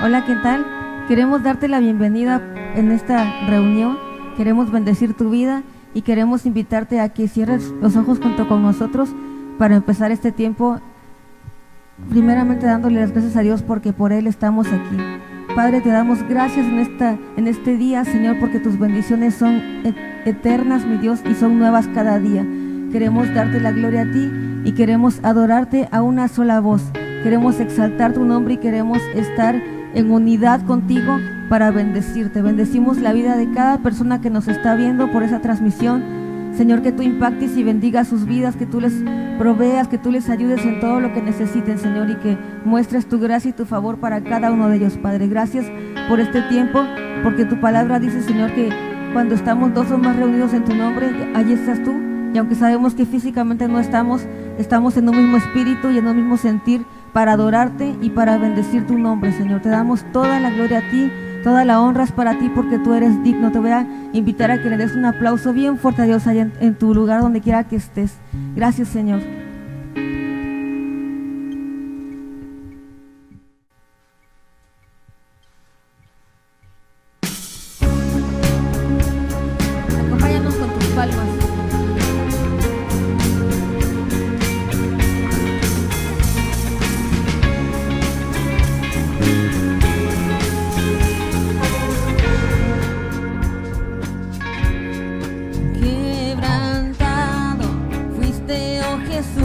Hola, ¿qué tal? Queremos darte la bienvenida en esta reunión, queremos bendecir tu vida y queremos invitarte a que cierres los ojos junto con nosotros para empezar este tiempo, primeramente dándole las gracias a Dios porque por Él estamos aquí. Padre, te damos gracias en este día, Señor, porque tus bendiciones son eternas, mi Dios, y son nuevas cada día. Queremos darte la gloria a ti y queremos adorarte a una sola voz. Queremos exaltar tu nombre y queremos estar en unidad contigo para bendecirte. Bendecimos la vida de cada persona que nos está viendo por esa transmisión. Señor, que tú impactes y bendigas sus vidas, que tú les proveas, que tú les ayudes en todo lo que necesiten, Señor, y que muestres tu gracia y tu favor para cada uno de ellos, Padre. Gracias por este tiempo, porque tu palabra dice, Señor, que cuando estamos dos o más reunidos en tu nombre, allí estás tú. Y aunque sabemos que físicamente no estamos en un mismo espíritu y en un mismo sentir para adorarte y para bendecir tu nombre, Señor. Te damos toda la gloria a ti, toda la honra es para ti porque tú eres digno. Te voy a invitar a que le des un aplauso bien fuerte a Dios allá en tu lugar donde quiera que estés. Gracias, Señor. Acompáñanos con tus palmas. Quebrantado fuiste, oh Jesús.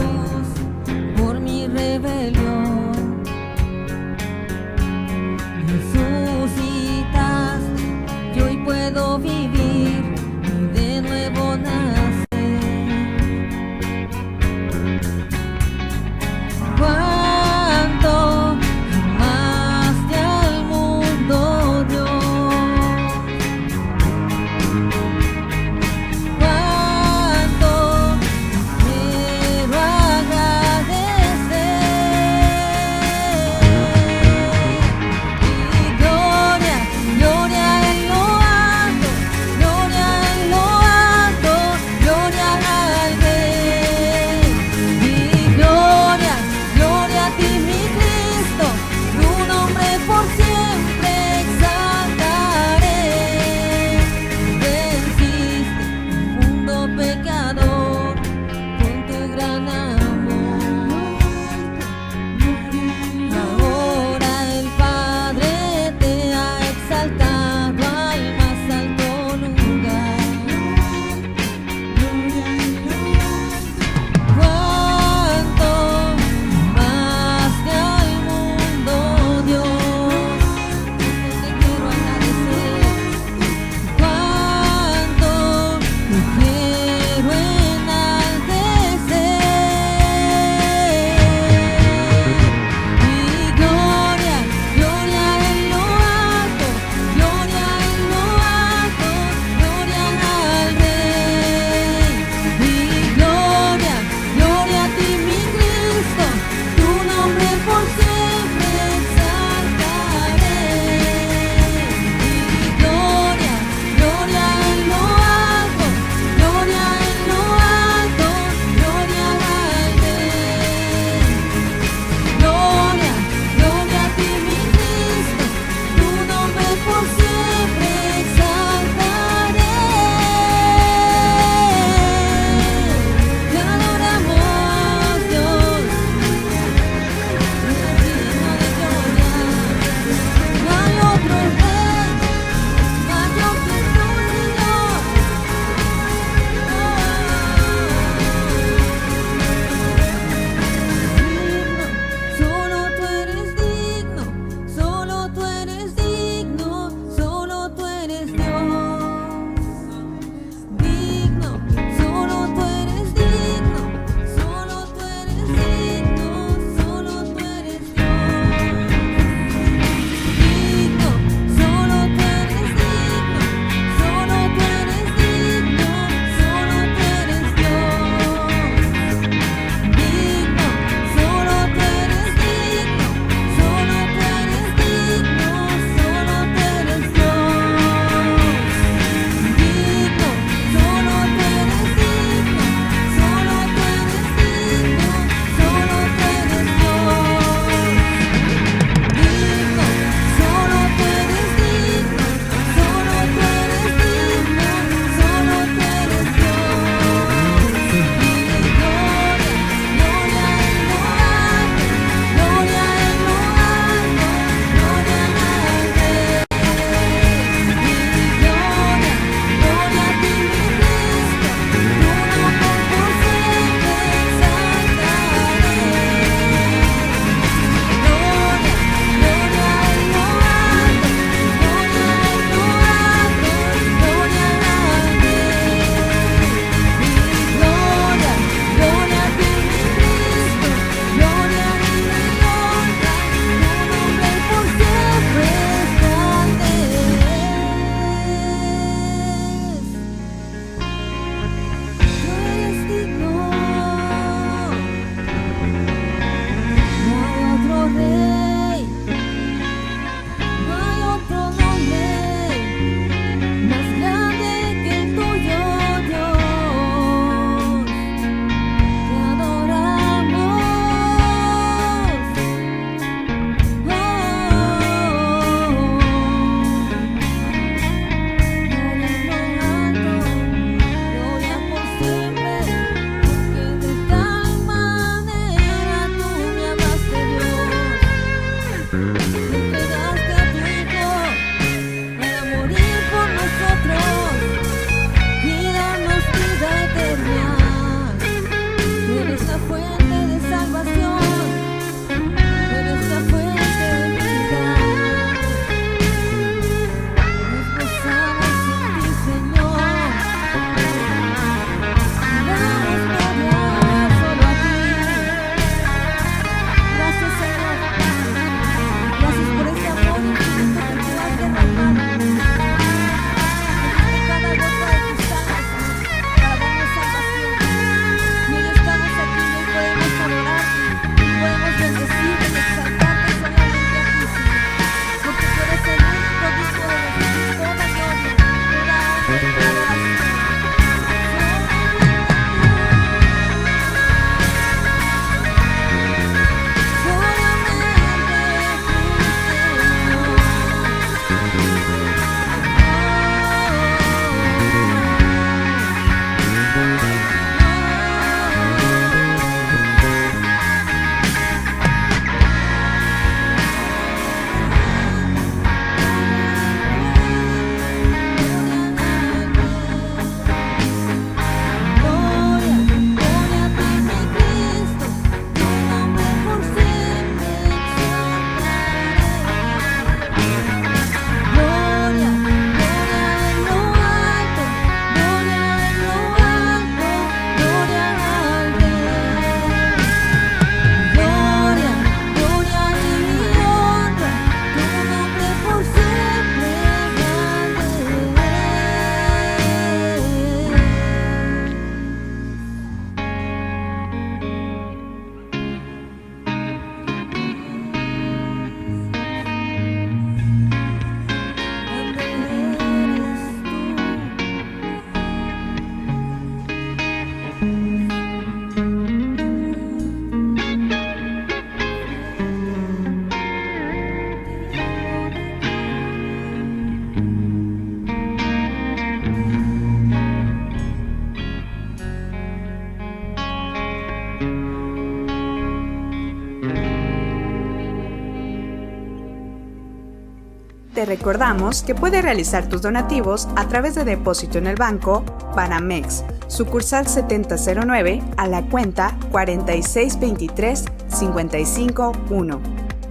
Te recordamos que puedes realizar tus donativos a través de depósito en el banco Banamex, sucursal 7009 a la cuenta 4623-551,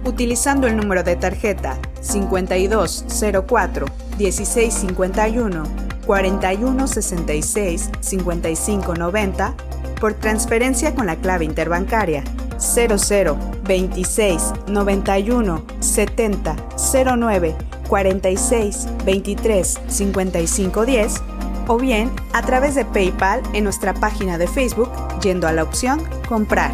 utilizando el número de tarjeta 5204 1651 4166 5590 por transferencia con la clave interbancaria 00 26 91 70 09 46 23 55 10 o bien a través de PayPal en nuestra página de Facebook yendo a la opción Comprar.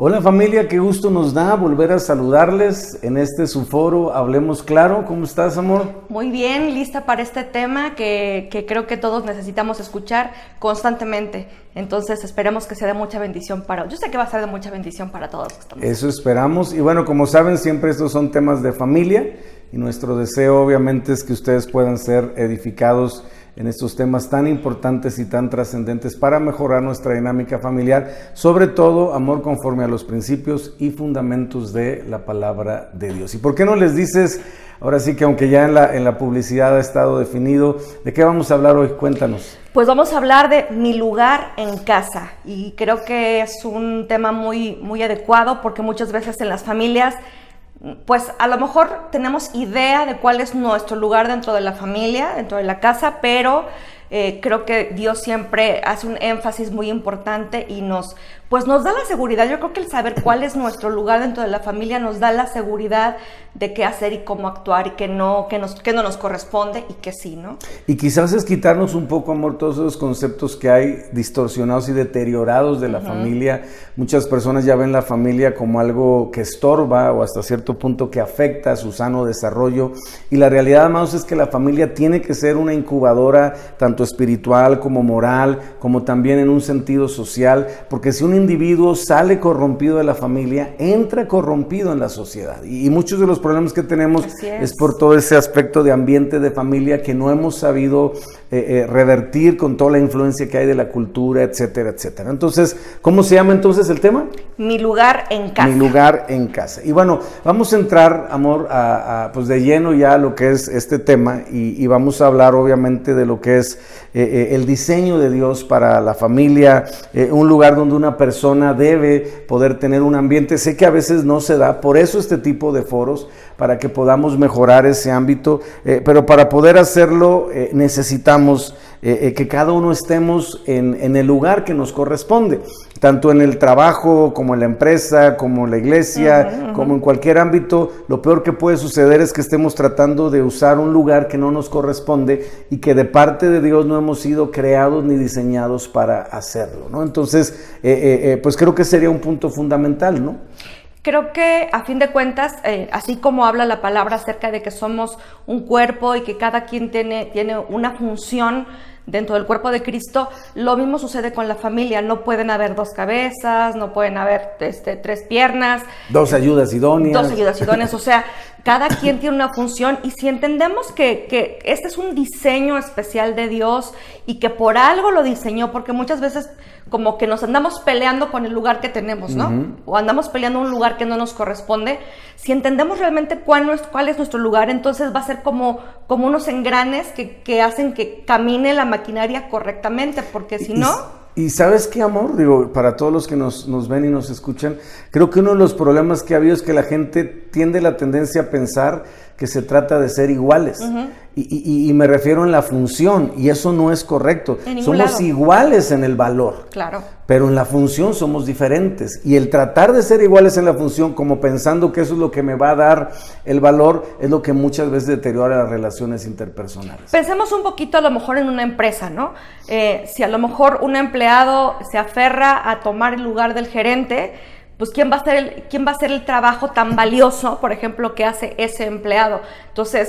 Hola familia, qué gusto nos da volver a saludarles en este su foro Hablemos Claro. ¿Cómo estás, amor? Muy bien, lista para este tema que creo que todos necesitamos escuchar constantemente. Entonces esperemos que sea de mucha bendición yo sé que va a ser de mucha bendición para todos. Eso esperamos. Y bueno, como saben, siempre estos son temas de familia y nuestro deseo obviamente es que ustedes puedan ser edificados en estos temas tan importantes y tan trascendentes para mejorar nuestra dinámica familiar, sobre todo amor conforme a los principios y fundamentos de la palabra de Dios. ¿Y por qué no les dices, ahora sí que aunque ya en la publicidad ha estado definido, de qué vamos a hablar hoy? Cuéntanos. Pues vamos a hablar de mi lugar en casa y creo que es un tema muy, muy adecuado porque muchas veces en las familias pues a lo mejor tenemos idea de cuál es nuestro lugar dentro de la familia, dentro de la casa, pero creo que Dios siempre hace un énfasis muy importante y nos da la seguridad. Yo creo que el saber cuál es nuestro lugar dentro de la familia nos da la seguridad de qué hacer y cómo actuar y que no nos corresponde y que sí, ¿no? Y quizás es quitarnos un poco, amor, todos esos conceptos que hay distorsionados y deteriorados de la familia. Muchas personas ya ven la familia como algo que estorba o hasta cierto punto que afecta a su sano desarrollo. Y la realidad, amados, es que la familia tiene que ser una incubadora tanto espiritual como moral, como también en un sentido social, porque si un individuo sale corrompido de la familia, entra corrompido en la sociedad. Y muchos de los problemas que tenemos es por todo ese aspecto de ambiente de familia que no hemos sabido revertir con toda la influencia que hay de la cultura, etcétera, etcétera. Entonces, ¿cómo se llama entonces el tema? Mi lugar en casa. Mi lugar en casa. Y bueno, vamos a entrar, amor, pues de lleno ya a lo que es este tema y vamos a hablar obviamente de lo que es el diseño de Dios para la familia, un lugar donde una persona debe poder tener un ambiente. Sé que a veces no se da, por eso este tipo de foros, para que podamos mejorar ese ámbito, pero para poder hacerlo necesitamos que cada uno estemos en el lugar que nos corresponde, tanto en el trabajo como en la empresa, como en la iglesia, como en cualquier ámbito. Lo peor que puede suceder es que estemos tratando de usar un lugar que no nos corresponde y que de parte de Dios no hemos sido creados ni diseñados para hacerlo, ¿no? Entonces, pues creo que sería un punto fundamental, ¿no? Creo que a fin de cuentas, así como habla la palabra acerca de que somos un cuerpo y que cada quien tiene una función dentro del cuerpo de Cristo, lo mismo sucede con la familia. No pueden haber dos cabezas, no pueden haber tres piernas. Dos ayudas idóneas. O sea, cada quien tiene una función y si entendemos que este es un diseño especial de Dios y que por algo lo diseñó, porque muchas veces como que nos andamos peleando con el lugar que tenemos, ¿no? O andamos peleando un lugar que no nos corresponde. Si entendemos realmente cuál es nuestro lugar, entonces va a ser como unos engranes que hacen que camine la maquinaria correctamente, porque si no... Y ¿sabes qué, amor? Digo, para todos los que nos ven y nos escuchan, creo que uno de los problemas que ha habido es que la gente tiende la tendencia a pensar que se trata de ser iguales. Y me refiero en la función, y eso no es correcto. Somos iguales en el valor. Claro. Pero en la función somos diferentes. Y el tratar de ser iguales en la función, como pensando que eso es lo que me va a dar el valor, es lo que muchas veces deteriora las relaciones interpersonales. Pensemos un poquito a lo mejor en una empresa, ¿no? Si a lo mejor un empleado se aferra a tomar el lugar del gerente, pues ¿quién va a hacer el trabajo tan valioso, por ejemplo, que hace ese empleado? Entonces,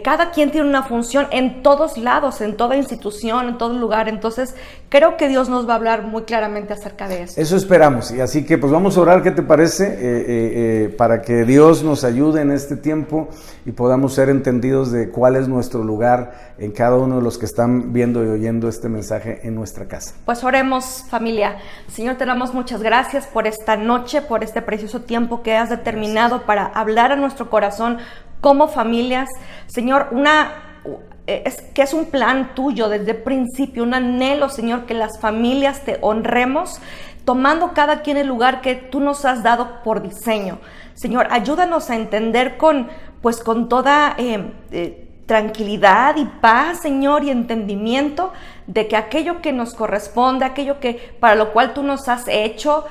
cada quien tiene una función en todos lados, en toda institución, en todo lugar. Entonces, creo que Dios nos va a hablar muy claramente acerca de eso. Eso esperamos, y así que pues vamos a orar, ¿qué te parece? Para que Dios nos ayude en este tiempo y podamos ser entendidos de cuál es nuestro lugar en cada uno de los que están viendo y oyendo este mensaje en nuestra casa. Pues oremos, familia. Señor, te damos muchas gracias por esta noche, por este precioso tiempo que has determinado para hablar a nuestro corazón como familias. Señor, es un plan tuyo desde el principio, un anhelo, Señor, que las familias te honremos, tomando cada quien el lugar que tú nos has dado por diseño. Señor, ayúdanos a entender con toda tranquilidad y paz, Señor, y entendimiento de que aquello que nos corresponde, aquello que para lo cual tú nos has hecho,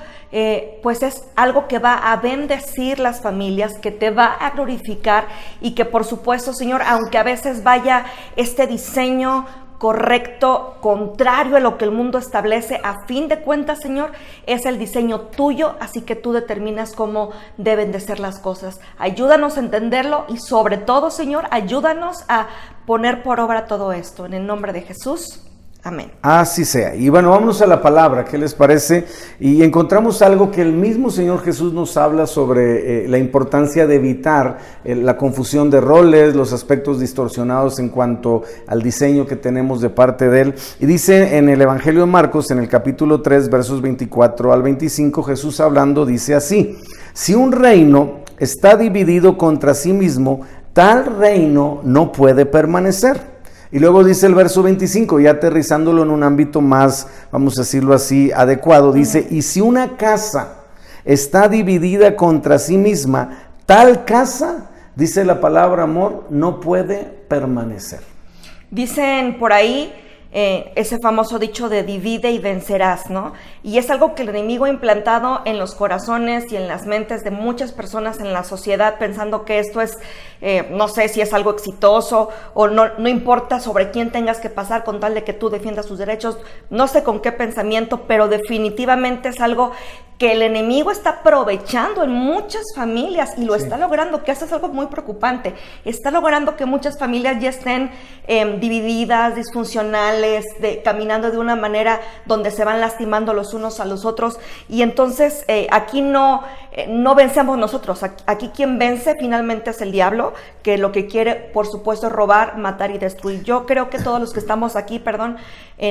pues es algo que va a bendecir las familias, que te va a glorificar, y que por supuesto, Señor, aunque a veces vaya este diseño correcto, contrario a lo que el mundo establece, a fin de cuentas, Señor, es el diseño tuyo, así que tú determinas cómo deben de ser las cosas. Ayúdanos a entenderlo y sobre todo, Señor, ayúdanos a poner por obra todo esto. En el nombre de Jesús. Amén. Así sea. Y bueno, vámonos a la palabra, ¿qué les parece? Y encontramos algo que el mismo Señor Jesús nos habla sobre la importancia de evitar la confusión de roles, los aspectos distorsionados en cuanto al diseño que tenemos de parte de Él. Y dice en el Evangelio de Marcos, en el capítulo 3, versos 24 al 25, Jesús hablando dice así: si un reino está dividido contra sí mismo, tal reino no puede permanecer. Y luego dice el verso 25, ya aterrizándolo en un ámbito más, vamos a decirlo así, adecuado, dice: y si una casa está dividida contra sí misma, tal casa, dice la palabra, amor, no puede permanecer. Dicen por ahí ese famoso dicho de divide y vencerás, ¿no? Y es algo que el enemigo ha implantado en los corazones y en las mentes de muchas personas en la sociedad, pensando que esto es, no sé si es algo exitoso o no importa sobre quién tengas que pasar con tal de que tú defiendas tus derechos, no sé con qué pensamiento, pero definitivamente es algo que el enemigo está aprovechando en muchas familias y lo está logrando, que eso es algo muy preocupante. Está logrando que muchas familias ya estén divididas, disfuncionales, caminando de una manera donde se van lastimando los unos a los otros, y entonces aquí no vencemos nosotros. Aquí quien vence finalmente es el diablo, que lo que quiere, por supuesto, es robar, matar y destruir. Yo creo que todos los que estamos aquí,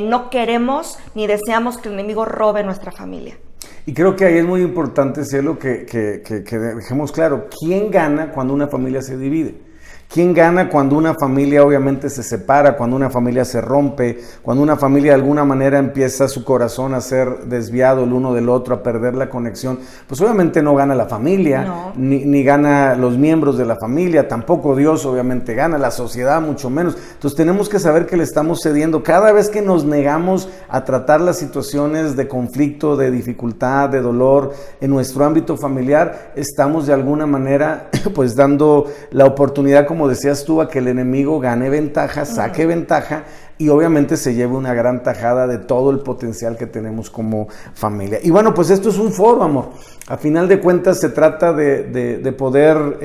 no queremos ni deseamos que el enemigo robe nuestra familia. Y creo que ahí es muy importante, Cielo, que dejemos claro, ¿quién gana cuando una familia se divide? ¿Quién gana cuando una familia obviamente se separa, cuando una familia se rompe, cuando una familia de alguna manera empieza su corazón a ser desviado el uno del otro, a perder la conexión? Pues obviamente no gana la familia, no. ni gana los miembros de la familia, tampoco Dios obviamente gana, la sociedad mucho menos. Entonces tenemos que saber que le estamos cediendo. Cada vez que nos negamos a tratar las situaciones de conflicto, de dificultad, de dolor en nuestro ámbito familiar, estamos de alguna manera pues dando la oportunidad, como decías tú, a que el enemigo gane ventaja, saque ventaja y obviamente se lleve una gran tajada de todo el potencial que tenemos como familia. Y bueno, pues esto es un foro, amor. A final de cuentas se trata de poder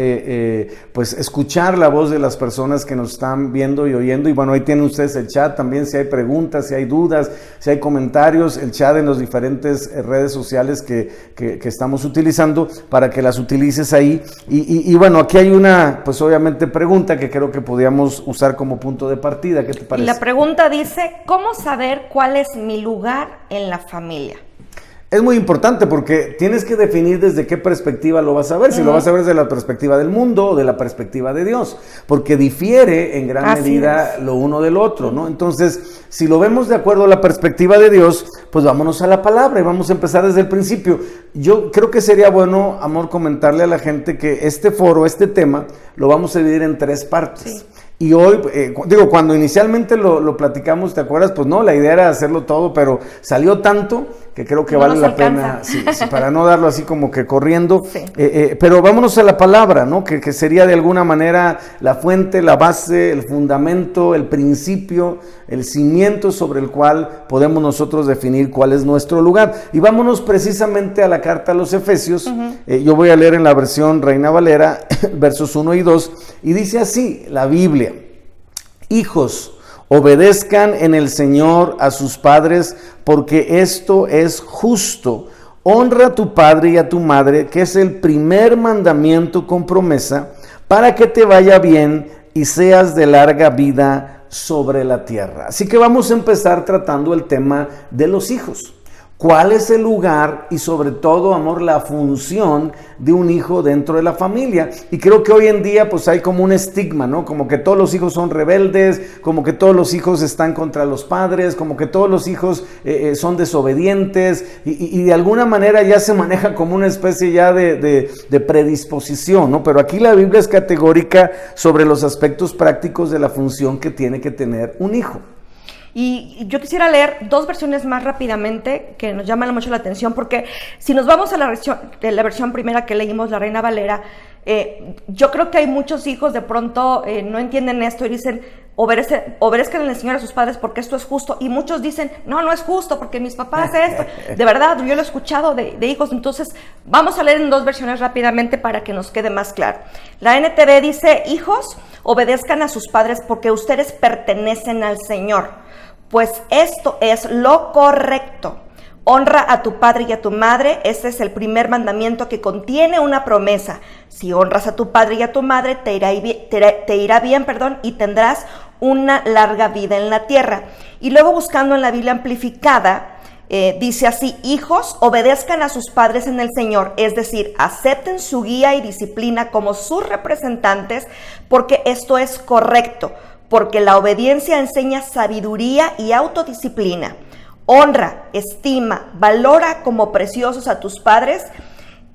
pues escuchar la voz de las personas que nos están viendo y oyendo. Y bueno, ahí tienen ustedes el chat también, si hay preguntas, si hay dudas, si hay comentarios, el chat en las diferentes redes sociales que estamos utilizando para que las utilices ahí. Y bueno, aquí hay una, pues obviamente pregunta que creo que podríamos usar como punto de partida. ¿Qué te parece? Y la pregunta dice: ¿cómo saber cuál es mi lugar en la familia? Es muy importante porque tienes que definir desde qué perspectiva lo vas a ver. Si lo vas a ver desde la perspectiva del mundo o de la perspectiva de Dios, porque difiere en gran medida lo uno del otro, ¿no? Entonces, si lo vemos de acuerdo a la perspectiva de Dios, pues vámonos a la palabra y vamos a empezar desde el principio. Yo creo que sería bueno, amor, comentarle a la gente que este foro, este tema, lo vamos a dividir en 3 partes. Sí. Y hoy, digo, cuando inicialmente lo platicamos, ¿te acuerdas? Pues no, la idea era hacerlo todo, pero salió tanto que creo que No vale nos la alcanza. pena, sí, para no darlo así como que corriendo. Sí. Pero vámonos a la palabra, ¿no? Que sería de alguna manera la fuente, la base, el fundamento, el principio, el cimiento sobre el cual podemos nosotros definir cuál es nuestro lugar. Y vámonos precisamente a la carta a los Efesios. Yo voy a leer en la versión Reina Valera, versos 1 y 2, y dice así la Biblia: hijos, obedezcan en el Señor a sus padres, porque esto es justo. Honra a tu padre y a tu madre, que es el primer mandamiento con promesa, para que te vaya bien y seas de larga vida sobre la tierra. Así que vamos a empezar tratando el tema de los hijos. ¿Cuál es el lugar y sobre todo, amor, la función de un hijo dentro de la familia? Y creo que hoy en día pues hay como un estigma, ¿no? Como que todos los hijos son rebeldes, como que todos los hijos están contra los padres, como que todos los hijos son desobedientes y de alguna manera ya se maneja como una especie ya de predisposición, ¿no? Pero aquí la Biblia es categórica sobre los aspectos prácticos de la función que tiene que tener un hijo. Y yo quisiera leer dos versiones más rápidamente que nos llaman mucho la atención, porque si nos vamos a la versión primera que leímos, la Reina Valera, yo creo que hay muchos hijos de pronto no entienden esto y dicen, obedezcan al Señor a sus padres porque esto es justo. Y muchos dicen, no es justo porque mis papás esto. De verdad, yo lo he escuchado de hijos. Entonces, vamos a leer en dos versiones rápidamente para que nos quede más claro. La NTV dice, hijos, obedezcan a sus padres porque ustedes pertenecen al Señor. Pues esto es lo correcto. Honra a tu padre y a tu madre. Este es el primer mandamiento que contiene una promesa. Si honras a tu padre y a tu madre, te irá bien, y tendrás una larga vida en la tierra. Y luego buscando en la Biblia amplificada, dice así: hijos, obedezcan a sus padres en el Señor, es decir, acepten su guía y disciplina como sus representantes, porque esto es correcto. Porque la obediencia enseña sabiduría y autodisciplina. Honra, estima, valora como preciosos a tus padres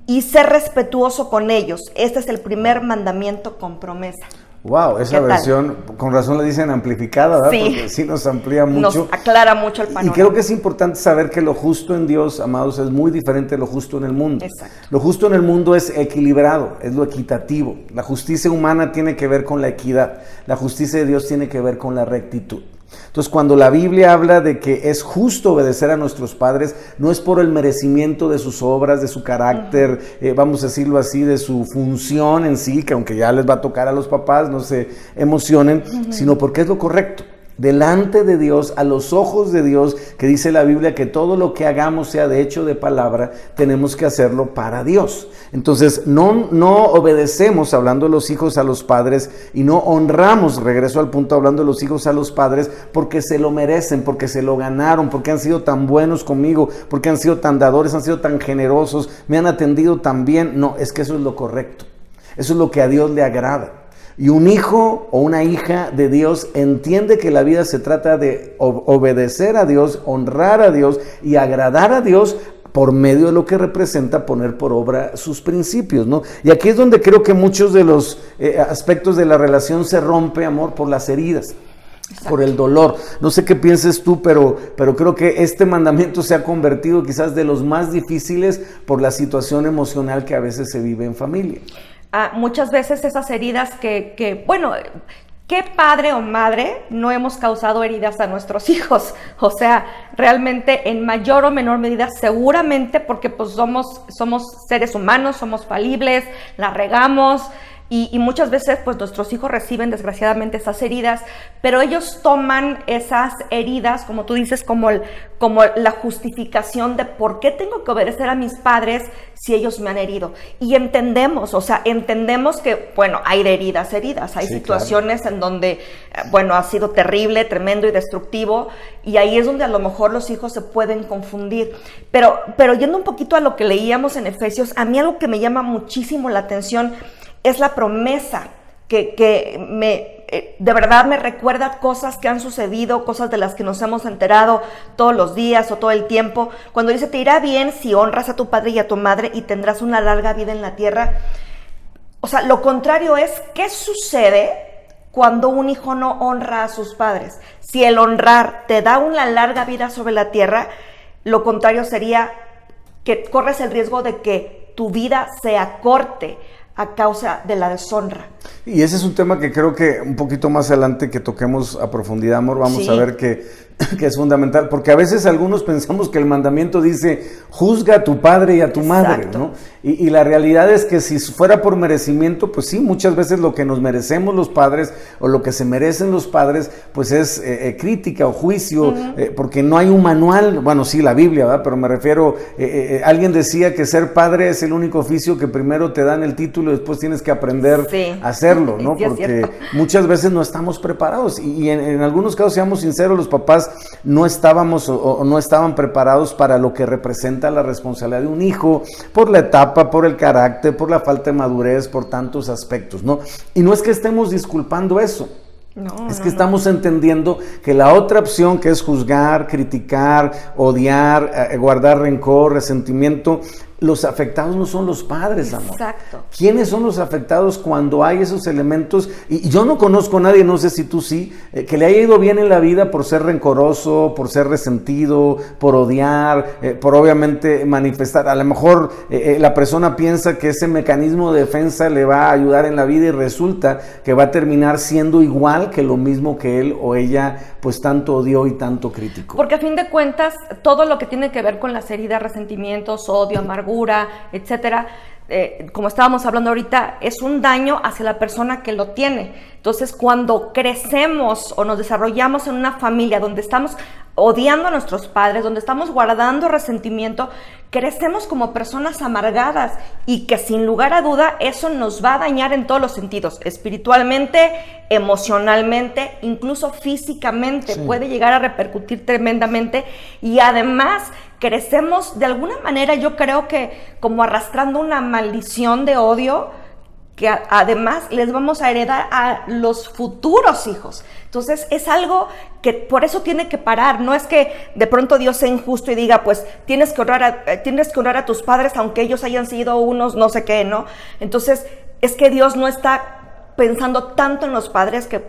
y sé respetuoso con ellos. Este es el primer mandamiento con promesa. Wow, esa versión, con razón le dicen amplificada, ¿verdad? Sí. Porque sí nos amplía mucho. Nos aclara mucho el panorama. Y creo que es importante saber que lo justo en Dios, amados, es muy diferente de lo justo en el mundo. Exacto. Lo justo en el mundo es equilibrado, es lo equitativo. La justicia humana tiene que ver con la equidad. La justicia de Dios tiene que ver con la rectitud. Entonces, cuando la Biblia habla de que es justo obedecer a nuestros padres, no es por el merecimiento de sus obras, de su carácter, vamos a decirlo así, de su función en sí, que aunque ya les va a tocar a los papás, no se emocionen, sino porque es lo correcto. Delante de Dios, a los ojos de Dios, que dice la Biblia que todo lo que hagamos, sea de hecho de palabra, tenemos que hacerlo para Dios. Entonces no obedecemos, hablando de los hijos, a los padres, y no honramos, regreso al punto, hablando de los hijos a los padres, porque se lo merecen, porque se lo ganaron, porque han sido tan buenos conmigo, porque han sido tan dadores, han sido tan generosos, me han atendido tan bien. No, es que eso es lo correcto, eso es lo que a Dios le agrada. Y un hijo o una hija de Dios entiende que la vida se trata de obedecer a Dios, honrar a Dios y agradar a Dios por medio de lo que representa poner por obra sus principios, ¿no? Y aquí es donde creo que muchos de los aspectos de la relación se rompe, amor, por las heridas. Exacto. Por el dolor. No sé qué pienses tú, pero creo que este mandamiento se ha convertido quizás de los más difíciles por la situación emocional que a veces se vive en familia. Muchas veces esas heridas bueno, ¿qué padre o madre no hemos causado heridas a nuestros hijos? O sea, realmente en mayor o menor medida, seguramente porque pues somos seres humanos, somos falibles, la regamos. Y muchas veces pues nuestros hijos reciben desgraciadamente esas heridas, pero ellos toman esas heridas, como tú dices, como la justificación de por qué tengo que obedecer a mis padres si ellos me han herido. Y entendemos que, bueno, hay de heridas, hay sí, situaciones claro, en donde, bueno, ha sido terrible, tremendo y destructivo, y ahí es donde a lo mejor los hijos se pueden confundir. Pero yendo un poquito a lo que leíamos en Efesios, a mí algo que me llama muchísimo la atención es la promesa que de verdad me recuerda cosas que han sucedido, cosas de las que nos hemos enterado todos los días o todo el tiempo. Cuando dice, te irá bien si honras a tu padre y a tu madre y tendrás una larga vida en la tierra. O sea, lo contrario es, ¿qué sucede cuando un hijo no honra a sus padres. Si el honrar te da una larga vida sobre la tierra, lo contrario sería que corres el riesgo de que tu vida se acorte a causa de la deshonra. Y ese es un tema que creo que un poquito más adelante que toquemos a profundidad, amor, vamos a ver que es fundamental, porque a veces algunos pensamos que el mandamiento dice, juzga a tu padre y a tu madre, ¿no? Y la realidad es que si fuera por merecimiento, pues sí, muchas veces lo que nos merecemos los padres o lo que se merecen los padres, pues es crítica o juicio, porque no hay un manual, bueno, sí, la Biblia, ¿verdad? Pero me refiero, alguien decía que ser padre es el único oficio que primero te dan el título y después tienes que aprender a hacerlo, ¿no? Sí, porque muchas veces no estamos preparados y en algunos casos, seamos sinceros, los papás no estábamos o no estaban preparados para lo que representa la responsabilidad de un hijo, por la etapa, por el carácter, por la falta de madurez, por tantos aspectos, ¿no? Y no es que estemos disculpando eso. Es que estamos entendiendo que la otra opción, que es juzgar, criticar, odiar, guardar rencor, resentimiento, los afectados no son los padres, amor. Exacto. ¿Quiénes son los afectados cuando hay esos elementos? Y yo no conozco a nadie, no sé si tú sí, que le haya ido bien en la vida por ser rencoroso, por ser resentido, por odiar, por obviamente manifestar. A lo mejor la persona piensa que ese mecanismo de defensa le va a ayudar en la vida y resulta que va a terminar siendo igual que lo mismo que él o ella pues tanto odió y tanto criticó. Porque a fin de cuentas, todo lo que tiene que ver con las heridas, resentimientos, odio, amargura, etcétera, como estábamos hablando ahorita, es un daño hacia la persona que lo tiene. Entonces, cuando crecemos o nos desarrollamos en una familia donde estamos odiando a nuestros padres, donde estamos guardando resentimiento, crecemos como personas amargadas y que sin lugar a duda eso nos va a dañar en todos los sentidos, espiritualmente, emocionalmente, incluso físicamente, puede llegar a repercutir tremendamente y además crecemos de alguna manera, yo creo que como arrastrando una maldición de odio que además les vamos a heredar a los futuros hijos. Entonces es algo que por eso tiene que parar. No es que de pronto Dios sea injusto y diga, pues tienes que honrar a tus padres aunque ellos hayan sido unos no sé qué, ¿no? Entonces es que Dios no está pensando tanto en los padres, que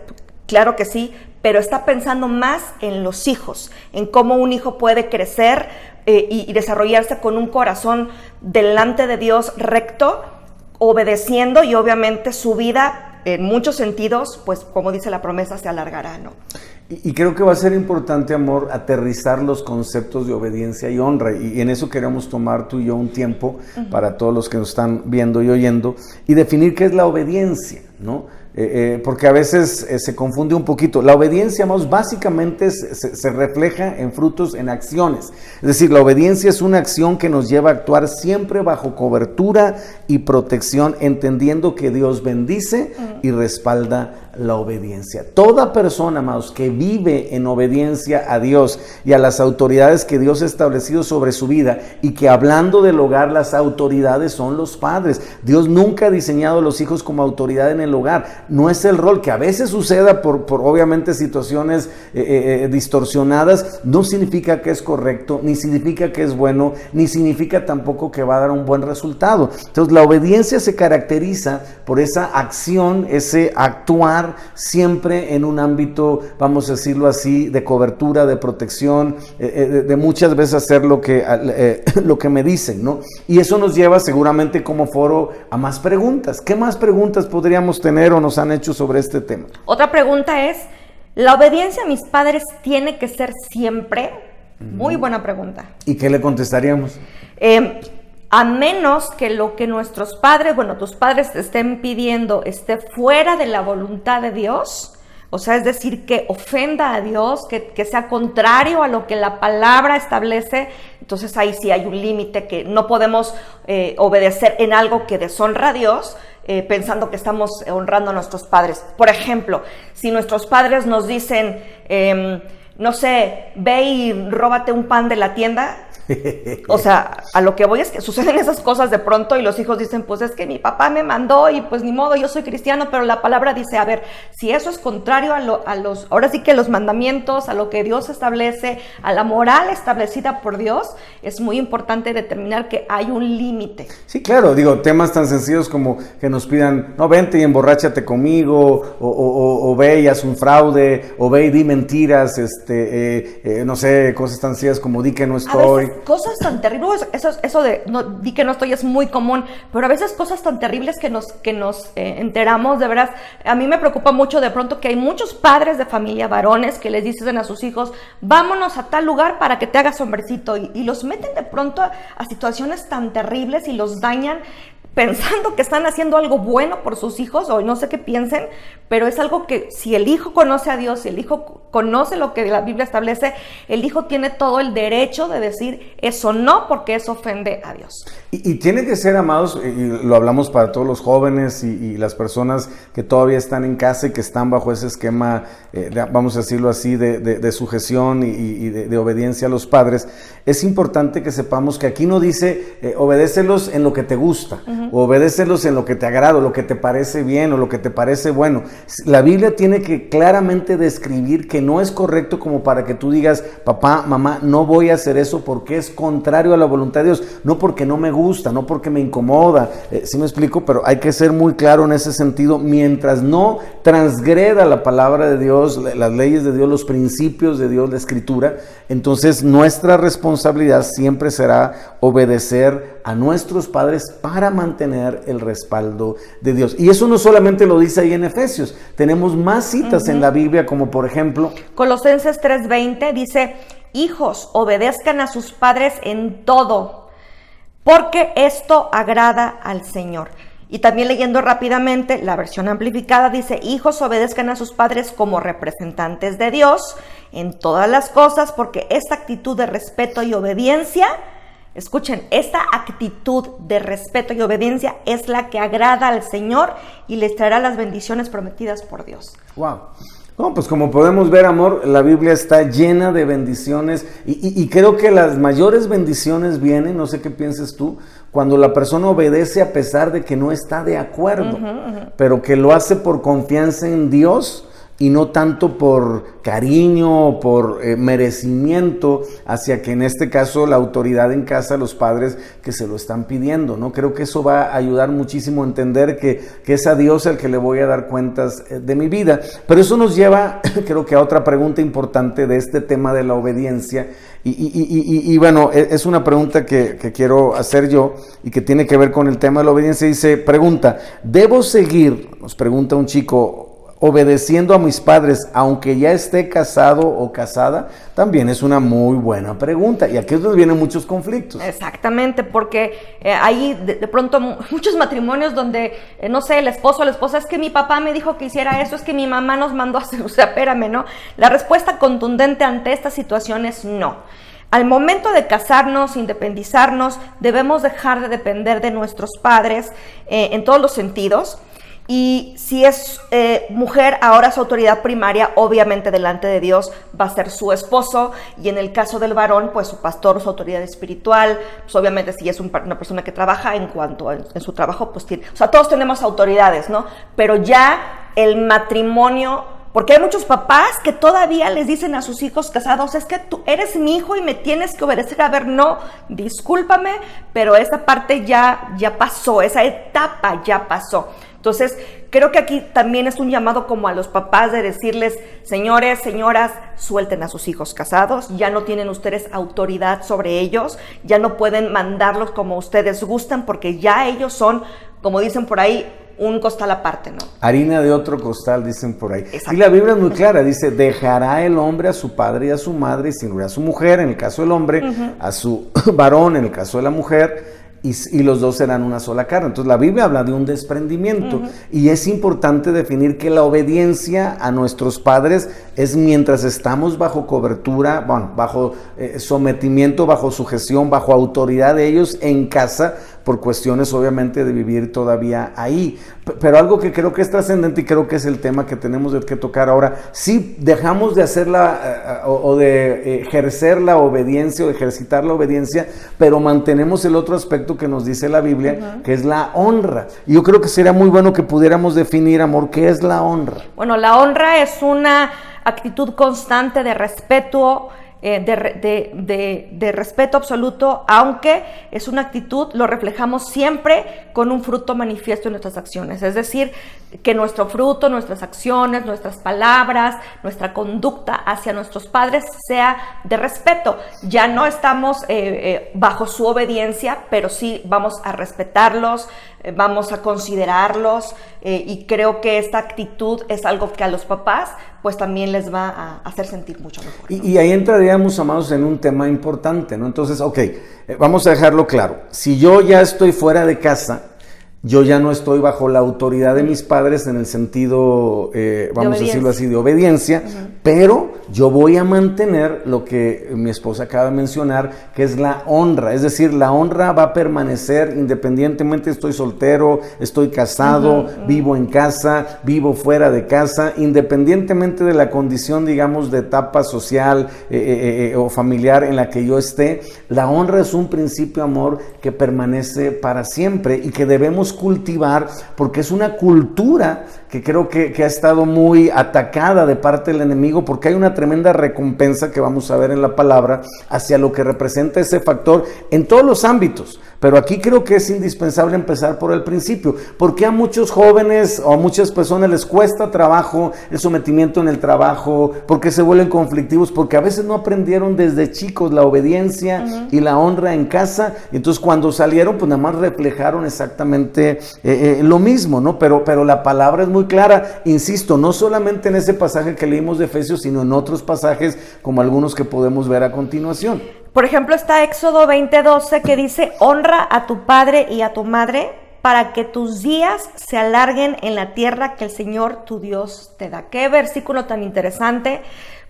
claro que sí, pero está pensando más en los hijos, en cómo un hijo puede crecer y desarrollarse con un corazón delante de Dios recto, obedeciendo, y obviamente su vida en muchos sentidos, pues como dice la promesa, se alargará, ¿no? Y creo que va a ser importante, amor, aterrizar los conceptos de obediencia y honra, y en eso queremos tomar tú y yo un tiempo para todos los que nos están viendo y oyendo, y definir qué es la obediencia, ¿no? Porque a veces se confunde un poquito. La obediencia, más básicamente se refleja en frutos, en acciones. Es decir, la obediencia es una acción que nos lleva a actuar siempre bajo cobertura y protección, entendiendo que Dios bendice y respalda la obediencia. Toda persona, amados, que vive en obediencia a Dios y a las autoridades que Dios ha establecido sobre su vida, y que hablando del hogar, las autoridades son los padres. Dios nunca ha diseñado a los hijos como autoridad en el hogar. No es el rol. Que a veces suceda por obviamente situaciones distorsionadas, no significa que es correcto, ni significa que es bueno, ni significa tampoco que va a dar un buen resultado. Entonces la obediencia se caracteriza por esa acción, ese actuar siempre en un ámbito, vamos a decirlo así, de cobertura, de protección, de muchas veces hacer lo que me dicen, ¿no? Y eso nos lleva seguramente como foro a más preguntas. ¿Qué más preguntas podríamos tener o nos han hecho sobre este tema? Otra pregunta es, ¿la obediencia a mis padres tiene que ser siempre? Muy buena pregunta. ¿Y qué le contestaríamos? A menos que lo que nuestros padres, bueno, tus padres te estén pidiendo esté fuera de la voluntad de Dios, o sea, es decir, que ofenda a Dios, que sea contrario a lo que la palabra establece, entonces ahí sí hay un límite, que no podemos obedecer en algo que deshonra a Dios, pensando que estamos honrando a nuestros padres. Por ejemplo, si nuestros padres nos dicen, no sé, ve y róbate un pan de la tienda, O sea, a lo que voy es que suceden esas cosas de pronto y los hijos dicen, pues es que mi papá me mandó y pues ni modo, yo soy cristiano, pero la palabra dice, a ver, si eso es contrario a los, ahora sí que los mandamientos, a lo que Dios establece, a la moral establecida por Dios, es muy importante determinar que hay un límite. Sí, claro, digo, temas tan sencillos como que nos pidan, no, vente y emborráchate conmigo, o ve y haz un fraude, o ve y di mentiras, no sé, cosas tan sencillas como di que no estoy. Cosas tan terribles, eso de no, di que no estoy es muy común, pero a veces cosas tan terribles que nos enteramos, de veras, a mí me preocupa mucho de pronto que hay muchos padres de familia, varones, que les dicen a sus hijos, vámonos a tal lugar para que te hagas hombrecito, y los meten de pronto a situaciones tan terribles y los dañan, pensando que están haciendo algo bueno por sus hijos, o no sé qué piensen, pero es algo que si el hijo conoce a Dios, si el hijo conoce lo que la Biblia establece, el hijo tiene todo el derecho de decir eso no, porque eso ofende a Dios. Y tiene que ser, amados, y lo hablamos para todos los jóvenes y las personas que todavía están en casa y que están bajo ese esquema, vamos a decirlo así, de sujeción y de obediencia a los padres. Es importante que sepamos que aquí no dice obedécelos en lo que te gusta, o obedécelos en lo que te agrada, o lo que te parece bien, o lo que te parece bueno. La Biblia tiene que claramente describir que no es correcto como para que tú digas, papá, mamá, no voy a hacer eso porque es contrario a la voluntad de Dios, no porque no me gusta, no porque me incomoda, ¿sí me explico? Pero hay que ser muy claro en ese sentido, mientras no transgreda la palabra de Dios, las leyes de Dios, los principios de Dios, la Escritura, entonces nuestra responsabilidad siempre será obedecer a nuestros padres para mantener el respaldo de Dios. Y eso no solamente lo dice ahí en Efesios, tenemos más citas en la Biblia, como por ejemplo Colosenses 3:20 dice, hijos, obedezcan a sus padres en todo, porque esto agrada al Señor. Y también leyendo rápidamente, la versión amplificada dice, hijos, obedezcan a sus padres como representantes de Dios en todas las cosas, porque esta actitud de respeto y obediencia, escuchen, esta actitud de respeto y obediencia es la que agrada al Señor y les traerá las bendiciones prometidas por Dios. Wow. No, pues como podemos ver, amor, la Biblia está llena de bendiciones y creo que las mayores bendiciones vienen, no sé qué pienses tú, cuando la persona obedece a pesar de que no está de acuerdo, pero que lo hace por confianza en Dios y no tanto por cariño o por merecimiento hacia que en este caso la autoridad en casa, los padres que se lo están pidiendo, ¿no? Creo que eso va a ayudar muchísimo a entender que es a Dios el que le voy a dar cuentas de mi vida. Pero eso nos lleva, creo que a otra pregunta importante de este tema de la obediencia y bueno, es una pregunta que quiero hacer yo y que tiene que ver con el tema de la obediencia. Dice, pregunta, ¿debo seguir, nos pregunta un chico, obedeciendo a mis padres aunque ya esté casado o casada? También es una muy buena pregunta y aquí es donde vienen muchos conflictos. Exactamente, porque hay de pronto muchos matrimonios donde, no sé, el esposo o la esposa, es que mi papá me dijo que hiciera eso, es que mi mamá nos mandó a hacer, o sea, espérame, ¿no? La respuesta contundente ante esta situación es no. Al momento de casarnos, independizarnos, debemos dejar de depender de nuestros padres en todos los sentidos. Y si es mujer, ahora su autoridad primaria, obviamente delante de Dios, va a ser su esposo, y en el caso del varón, pues su pastor, su autoridad espiritual, pues obviamente si es una persona que trabaja, en cuanto en su trabajo, pues tiene, o sea, todos tenemos autoridades, ¿no? Pero ya el matrimonio, porque hay muchos papás que todavía les dicen a sus hijos casados, es que tú eres mi hijo y me tienes que obedecer. A ver, no, discúlpame, pero esa parte ya pasó, esa etapa ya pasó. Entonces, creo que aquí también es un llamado como a los papás de decirles, señores, señoras, suelten a sus hijos casados, ya no tienen ustedes autoridad sobre ellos, ya no pueden mandarlos como ustedes gustan, porque ya ellos son, como dicen por ahí, un costal aparte, ¿no? Harina de otro costal, dicen por ahí. Y la Biblia es muy clara, dice, dejará el hombre a su padre y a su madre, y se unirá a su mujer, en el caso del hombre, a su varón, en el caso de la mujer, y los dos serán una sola carne. Entonces la Biblia habla de un desprendimiento y es importante definir que la obediencia a nuestros padres es mientras estamos bajo cobertura, bueno, bajo sometimiento, bajo sujeción, bajo autoridad de ellos en casa, por cuestiones obviamente de vivir todavía ahí. Pero algo que creo que es trascendente y creo que es el tema que tenemos que tocar ahora, si dejamos de hacer o de ejercer la obediencia o de ejercitar la obediencia, pero mantenemos el otro aspecto que nos dice la Biblia, que es la honra. Y yo creo que sería muy bueno que pudiéramos definir, amor, ¿qué es la honra? Bueno, la honra es una actitud constante de respeto, de respeto absoluto, aunque es una actitud, lo reflejamos siempre con un fruto manifiesto en nuestras acciones. Es decir, que nuestro fruto, nuestras acciones, nuestras palabras, nuestra conducta hacia nuestros padres sea de respeto. Ya no estamos bajo su obediencia, pero sí vamos a respetarlos, vamos a considerarlos, y creo que esta actitud es algo que a los papás pues también les va a hacer sentir mucho mejor, ¿no? Y ahí entraríamos, amados, en un tema importante, ¿no? Entonces, vamos a dejarlo claro. Si yo ya estoy fuera de casa, yo ya no estoy bajo la autoridad de mis padres en el sentido, vamos a decirlo así, de obediencia, pero yo voy a mantener lo que mi esposa acaba de mencionar, que es la honra. Es decir, la honra va a permanecer independientemente, estoy soltero, estoy casado, vivo en casa, vivo fuera de casa, independientemente de la condición, digamos, de etapa social o familiar en la que yo esté. La honra es un principio, amor, que permanece para siempre y que debemos cultivar, porque es una cultura que creo que ha estado muy atacada de parte del enemigo, porque hay una tremenda recompensa que vamos a ver en la palabra hacia lo que representa ese factor en todos los ámbitos. Pero aquí creo que es indispensable empezar por el principio, porque a muchos jóvenes o a muchas personas les cuesta trabajo el sometimiento en el trabajo, porque se vuelven conflictivos, porque a veces no aprendieron desde chicos la obediencia y la honra en casa, y entonces cuando salieron pues nada más reflejaron exactamente lo mismo, ¿no? Pero la palabra es muy clara, insisto, no solamente en ese pasaje que leímos de Efesios, sino en otros pasajes como algunos que podemos ver a continuación. Por ejemplo, está Éxodo 20:12 que dice: honra a tu padre y a tu madre para que tus días se alarguen en la tierra que el Señor tu Dios te da. Qué versículo tan interesante,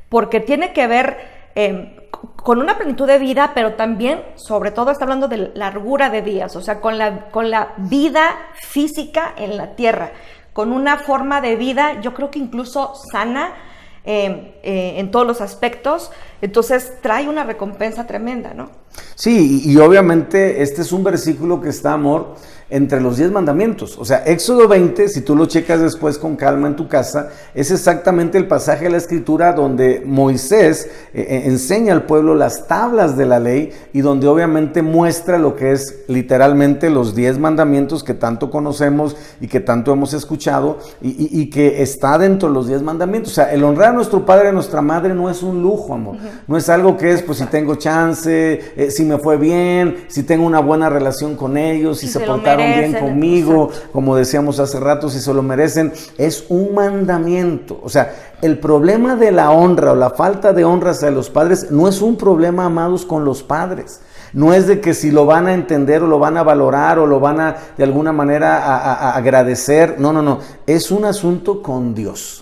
porque tiene que ver con una plenitud de vida, pero también, sobre todo, está hablando de largura de días, o sea, con la vida física en la tierra, con una forma de vida, yo creo que incluso sana, en todos los aspectos. Entonces trae una recompensa tremenda, ¿no? Sí, y obviamente este es un versículo que está, amor, entre los 10 mandamientos. O sea, Éxodo 20, si tú lo checas después con calma en tu casa, es exactamente el pasaje de la Escritura donde Moisés enseña al pueblo las tablas de la ley y donde obviamente muestra lo que es literalmente los 10 mandamientos que tanto conocemos y que tanto hemos escuchado y que está dentro de los 10 mandamientos. O sea, el honrar a nuestro padre y a nuestra madre no es un lujo, amor. No es algo que es, pues, si tengo chance, si me fue bien, si tengo una buena relación con ellos, si se portaron bien conmigo, como decíamos hace rato, si se lo merecen. Es un mandamiento. O sea, el problema de la honra o la falta de honra hacia los padres no es un problema, amados, con los padres. No es de que si lo van a entender o lo van a valorar o lo van a de alguna manera a agradecer. No. Es un asunto con Dios.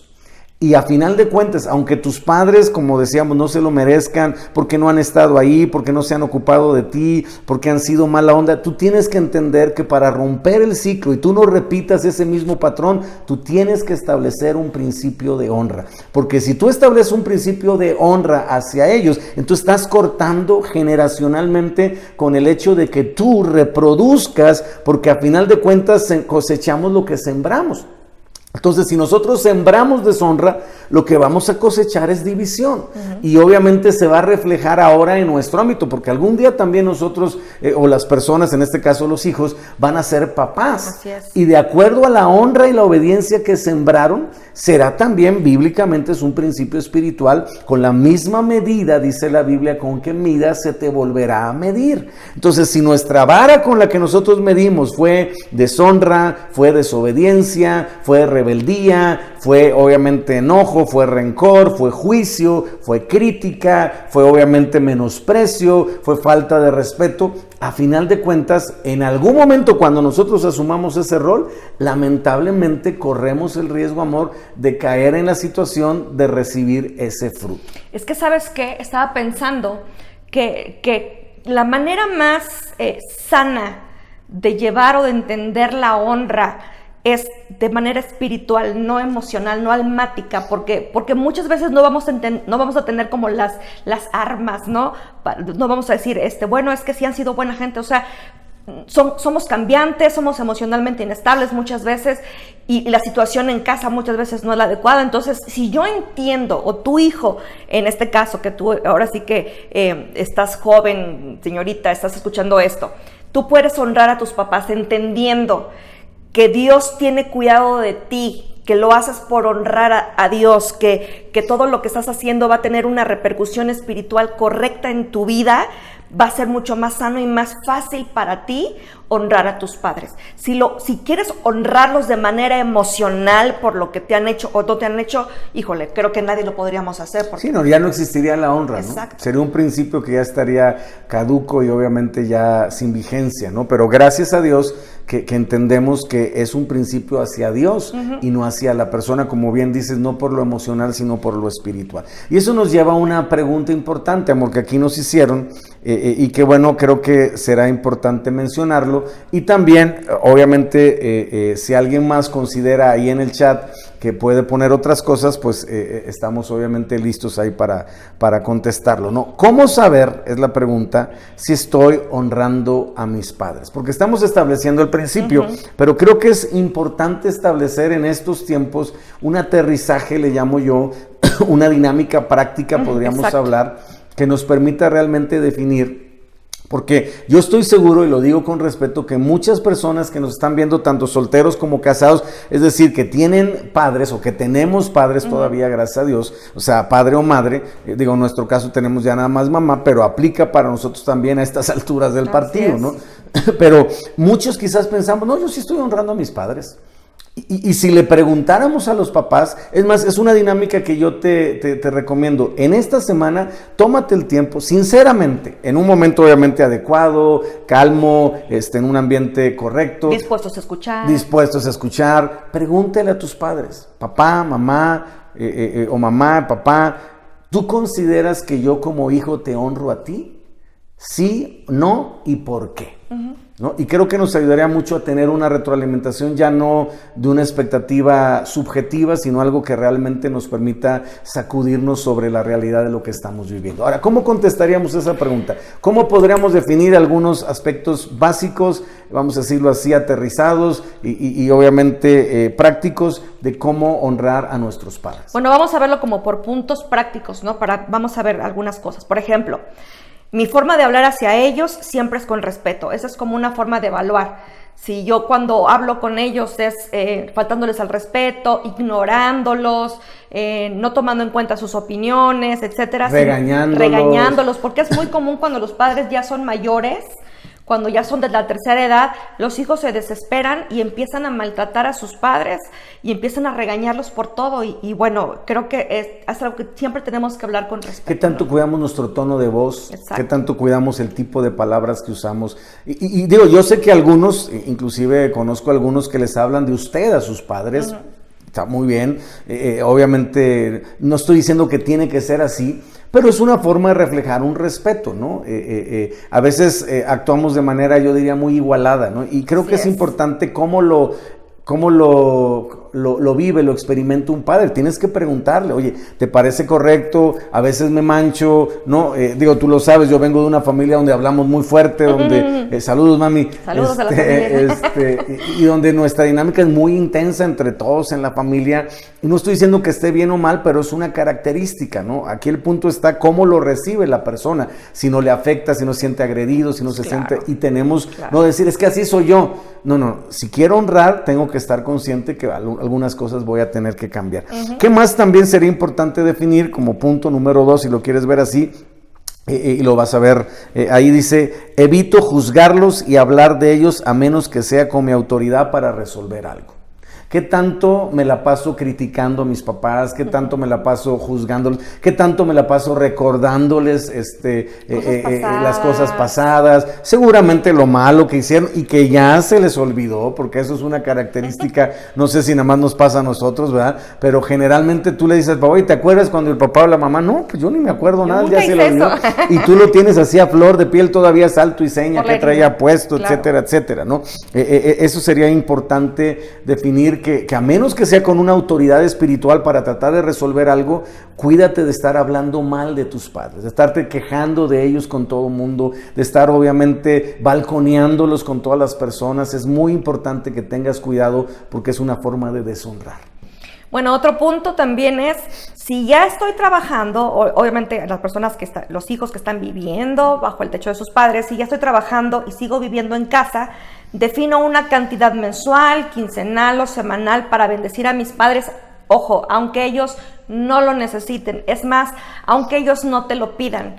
Y a final de cuentas, aunque tus padres, como decíamos, no se lo merezcan, porque no han estado ahí, porque no se han ocupado de ti, porque han sido mala onda, tú tienes que entender que para romper el ciclo y tú no repitas ese mismo patrón, tú tienes que establecer un principio de honra. Porque si tú estableces un principio de honra hacia ellos, entonces estás cortando generacionalmente con el hecho de que tú reproduzcas, porque a final de cuentas cosechamos lo que sembramos. Entonces, si nosotros sembramos deshonra, lo que vamos a cosechar es división. Y obviamente se va a reflejar ahora en nuestro ámbito, porque algún día también nosotros, o las personas, en este caso los hijos, van a ser papás. Así es. Y de acuerdo a la honra y la obediencia que sembraron, será también, bíblicamente, es un principio espiritual, con la misma medida, dice la Biblia, con que midas se te volverá a medir. Entonces, si nuestra vara con la que nosotros medimos fue deshonra, fue desobediencia, fue rebeldía, fue obviamente enojo, fue rencor, fue juicio, fue crítica, fue obviamente menosprecio, fue falta de respeto, a final de cuentas, en algún momento cuando nosotros asumamos ese rol, lamentablemente corremos el riesgo, amor, de caer en la situación de recibir ese fruto. Es que, ¿sabes qué? Estaba pensando que la manera más sana de llevar o de entender la honra es de manera espiritual, no emocional, no almática, porque muchas veces no vamos a tener como las armas, ¿no? No vamos a decir, bueno, es que sí han sido buena gente, o sea, somos cambiantes, somos emocionalmente inestables muchas veces y la situación en casa muchas veces no es la adecuada. Entonces, si yo entiendo, o tu hijo, en este caso, que tú ahora sí que estás joven, señorita, estás escuchando esto, tú puedes honrar a tus papás entendiendo que Dios tiene cuidado de ti, que lo haces por honrar a Dios, que todo lo que estás haciendo va a tener una repercusión espiritual correcta en tu vida, va a ser mucho más sano y más fácil para ti honrar a tus padres. Si quieres honrarlos de manera emocional por lo que te han hecho o no te han hecho, híjole, creo que nadie lo podríamos hacer. Sí, no, ya no existiría la honra, exacto, ¿no? Sería un principio que ya estaría caduco y obviamente ya sin vigencia, ¿no? Pero gracias a Dios que entendemos que es un principio hacia Dios y no hacia la persona, como bien dices, no por lo emocional, sino por lo espiritual. Y eso nos lleva a una pregunta importante, amor, que aquí nos hicieron, y que bueno, creo que será importante mencionarlo. Y también, obviamente, si alguien más considera ahí en el chat que puede poner otras cosas, pues estamos obviamente listos ahí para contestarlo, ¿no? ¿Cómo saber, es la pregunta, si estoy honrando a mis padres? Porque estamos estableciendo el principio, pero creo que es importante establecer en estos tiempos un aterrizaje, le llamo yo, una dinámica práctica, podríamos hablar, que nos permita realmente definir. Porque yo estoy seguro, y lo digo con respeto, que muchas personas que nos están viendo, tanto solteros como casados, es decir, que tienen padres o que tenemos padres todavía, gracias a Dios, o sea, padre o madre, digo, en nuestro caso tenemos ya nada más mamá, pero aplica para nosotros también a estas alturas del partido, ¿no? Pero muchos quizás pensamos, no, yo sí estoy honrando a mis padres. Y si le preguntáramos a los papás, es más, es una dinámica que yo te recomiendo. En esta semana, tómate el tiempo, sinceramente, en un momento obviamente adecuado, calmo, en un ambiente correcto. Dispuestos a escuchar. Pregúntale a tus padres, papá, mamá, o mamá, papá, ¿tú consideras que yo como hijo te honro a ti? ¿Sí, no y por qué? ¿No? Y creo que nos ayudaría mucho a tener una retroalimentación ya no de una expectativa subjetiva, sino algo que realmente nos permita sacudirnos sobre la realidad de lo que estamos viviendo. Ahora, ¿cómo contestaríamos esa pregunta? ¿Cómo podríamos definir algunos aspectos básicos, vamos a decirlo así, aterrizados y obviamente prácticos de cómo honrar a nuestros padres? Bueno, vamos a verlo como por puntos prácticos, ¿no? Vamos a ver algunas cosas. Por ejemplo, mi forma de hablar hacia ellos siempre es con respeto. Esa es como una forma de evaluar. Si yo cuando hablo con ellos es faltándoles al respeto, ignorándolos, no tomando en cuenta sus opiniones, etcétera. Regañándolos, porque es muy común cuando los padres ya son mayores, cuando ya son de la tercera edad, los hijos se desesperan y empiezan a maltratar a sus padres y empiezan a regañarlos por todo. Y bueno, creo que es algo que siempre tenemos que hablar con respeto. ¿Qué tanto cuidamos nuestro tono de voz? Exacto. ¿Qué tanto cuidamos el tipo de palabras que usamos? Y digo, yo sé que algunos, inclusive conozco algunos que les hablan de usted a sus padres. Está muy bien. Obviamente, no estoy diciendo que tiene que ser así, pero es una forma de reflejar un respeto, ¿no? A veces actuamos de manera, yo diría, muy igualada, ¿no? Y creo que es importante cómo lo vive, lo experimenta un padre. Tienes que preguntarle, oye, ¿te parece correcto? A veces me mancho, ¿no? Digo, tú lo sabes, yo vengo de una familia donde hablamos muy fuerte, donde, saludos mami. Saludos a la familia. Y donde nuestra dinámica es muy intensa entre todos en la familia. Y no estoy diciendo que esté bien o mal, pero es una característica, ¿no? Aquí el punto está cómo lo recibe la persona, si no le afecta, si no se siente agredido, si no se siente, y tenemos, no decir, es que así soy yo. No, si quiero honrar, tengo que estar consciente que algunas cosas voy a tener que cambiar. ¿Qué más también sería importante definir como punto número 2, si lo quieres ver así? Y lo vas a ver, ahí dice, evito juzgarlos y hablar de ellos a menos que sea con mi autoridad para resolver algo. ¿Qué tanto me la paso criticando a mis papás? ¿Qué tanto me la paso juzgándoles? ¿Qué tanto me la paso recordándoles las cosas pasadas? Seguramente lo malo que hicieron y que ya se les olvidó, porque eso es una característica, no sé si nada más nos pasa a nosotros, ¿verdad? Pero generalmente tú le dices, papá, ¿y te acuerdas cuando el papá o la mamá? No, pues yo ni me acuerdo nada, ya se lo olvidó. Y tú lo tienes así a flor de piel, todavía salto y seña, que traía puesto, claro, etcétera, etcétera, ¿no? Eso sería importante definir que a menos que sea con una autoridad espiritual para tratar de resolver algo, cuídate de estar hablando mal de tus padres, de estarte quejando de ellos con todo el mundo, de estar obviamente balconeándolos con todas las personas. Es muy importante que tengas cuidado porque es una forma de deshonrar. Bueno, otro punto también es, si ya estoy trabajando, obviamente las personas los hijos que están viviendo bajo el techo de sus padres, si ya estoy trabajando y sigo viviendo en casa, defino una cantidad mensual, quincenal o semanal para bendecir a mis padres. Ojo, aunque ellos no lo necesiten, es más, aunque ellos no te lo pidan,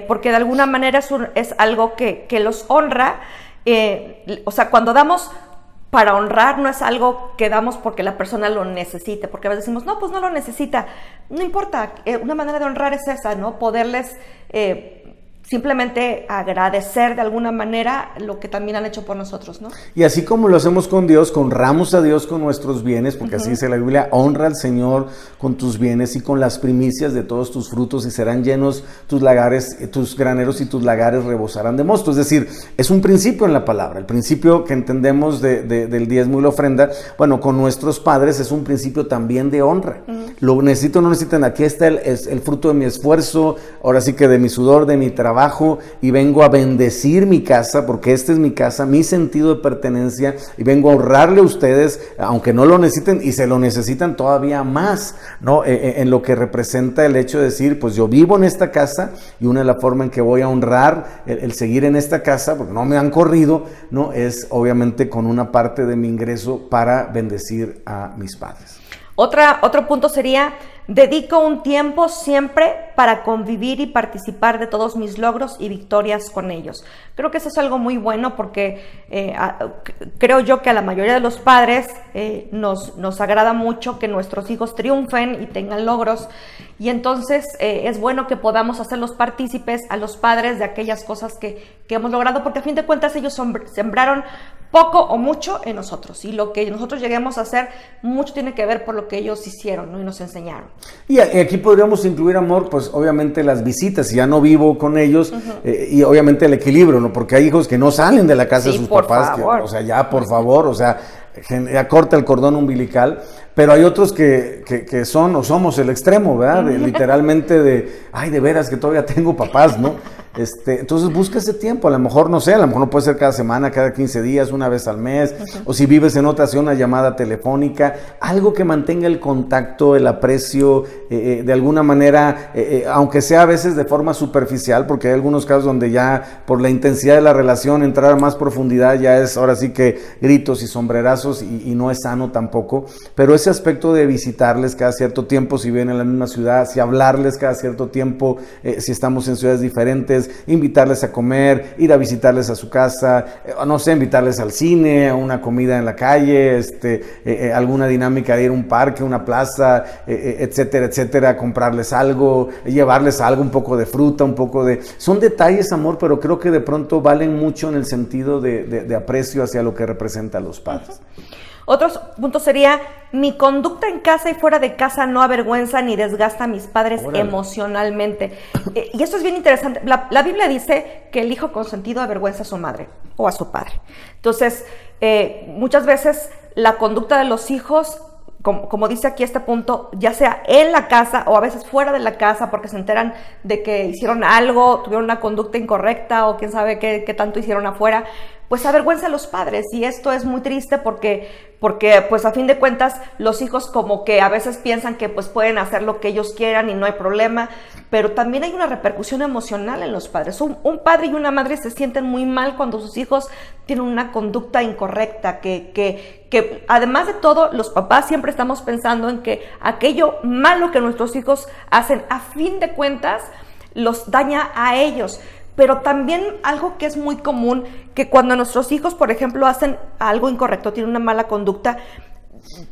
porque de alguna manera es algo que los honra. O sea, cuando damos para honrar, no es algo que damos porque la persona lo necesite, porque a veces decimos, no, pues no lo necesita. No importa, una manera de honrar es esa, ¿no? Poderles simplemente agradecer de alguna manera lo que también han hecho por nosotros, ¿no? Y así como lo hacemos con Dios, honramos a Dios con nuestros bienes, porque así dice la Biblia, honra al Señor con tus bienes y con las primicias de todos tus frutos, y serán llenos tus lagares, tus graneros y tus lagares rebosarán de mosto. Es decir, es un principio en la palabra, el principio que entendemos del diezmo y la ofrenda. Bueno, con nuestros padres es un principio también de honra. Lo necesito o no necesitan, aquí está el fruto de mi esfuerzo, ahora sí que de mi sudor, de mi trabajo, y vengo a bendecir mi casa, porque esta es mi casa, mi sentido de pertenencia, y vengo a honrarle a ustedes, aunque no lo necesiten, y se lo necesitan todavía más, ¿no? En lo que representa el hecho de decir, pues yo vivo en esta casa, y una de las formas en que voy a honrar el seguir en esta casa, porque no me han corrido, ¿no? Es obviamente con una parte de mi ingreso para bendecir a mis padres. Otro punto sería, dedico un tiempo siempre para convivir y participar de todos mis logros y victorias con ellos. Creo que eso es algo muy bueno porque creo yo que a la mayoría de los padres nos agrada mucho que nuestros hijos triunfen y tengan logros, y entonces es bueno que podamos hacerlos partícipes a los padres de aquellas cosas que hemos logrado, porque a fin de cuentas ellos sembraron poco o mucho en nosotros, y lo que nosotros lleguemos a hacer mucho tiene que ver por lo que ellos hicieron, ¿no? Y nos enseñaron. Y aquí podríamos incluir, amor, pues obviamente las visitas, si ya no vivo con ellos, y obviamente el equilibrio, ¿no? Porque hay hijos que no salen de la casa de sus papás, o sea, ya por favor, o sea, ya corta el cordón umbilical, pero hay otros que son o somos el extremo, ¿verdad? Literalmente ay, de veras que todavía tengo papás, ¿no? Entonces busca ese tiempo, a lo mejor no sé, a lo mejor no puede ser cada semana, cada 15 días, una vez al mes, o si vives en otra ciudad, una llamada telefónica, algo que mantenga el contacto, el aprecio, de alguna manera, aunque sea a veces de forma superficial, porque hay algunos casos donde ya por la intensidad de la relación, entrar a más profundidad ya es ahora sí que gritos y sombrerazos, y no es sano tampoco, pero ese aspecto de visitarles cada cierto tiempo, si viven en la misma ciudad, si hablarles cada cierto tiempo, si estamos en ciudades diferentes, invitarles a comer, ir a visitarles a su casa, no sé, invitarles al cine, a una comida en la calle, alguna dinámica de ir a un parque, una plaza, etcétera, etcétera, comprarles algo, llevarles algo, un poco de fruta, son detalles, amor, pero creo que de pronto valen mucho en el sentido de aprecio hacia lo que representa a los padres. Otro punto sería, mi conducta en casa y fuera de casa no avergüenza ni desgasta a mis padres emocionalmente. Y esto es bien interesante. La Biblia dice que el hijo consentido avergüenza a su madre o a su padre. Entonces, muchas veces la conducta de los hijos, como dice aquí este punto, ya sea en la casa o a veces fuera de la casa, porque se enteran de que hicieron algo, tuvieron una conducta incorrecta o quién sabe qué tanto hicieron afuera, pues avergüenza a los padres, y esto es muy triste porque pues a fin de cuentas los hijos como que a veces piensan que pues pueden hacer lo que ellos quieran y no hay problema, pero también hay una repercusión emocional en los padres. Un padre y una madre se sienten muy mal cuando sus hijos tienen una conducta incorrecta, que además de todo los papás siempre estamos pensando en que aquello malo que nuestros hijos hacen a fin de cuentas los daña a ellos. Pero también algo que es muy común, que cuando nuestros hijos, por ejemplo, hacen algo incorrecto, tienen una mala conducta,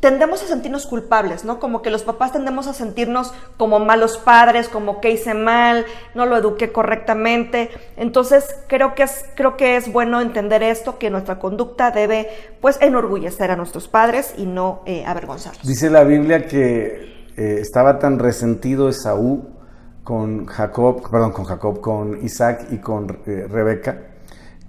tendemos a sentirnos culpables, ¿no? Como que los papás tendemos a sentirnos como malos padres, como que hice mal, no lo eduqué correctamente. Entonces creo que es bueno entender esto, que nuestra conducta debe pues enorgullecer a nuestros padres y no avergonzarlos. Dice la Biblia que estaba tan resentido Esaú con Isaac y con Rebeca,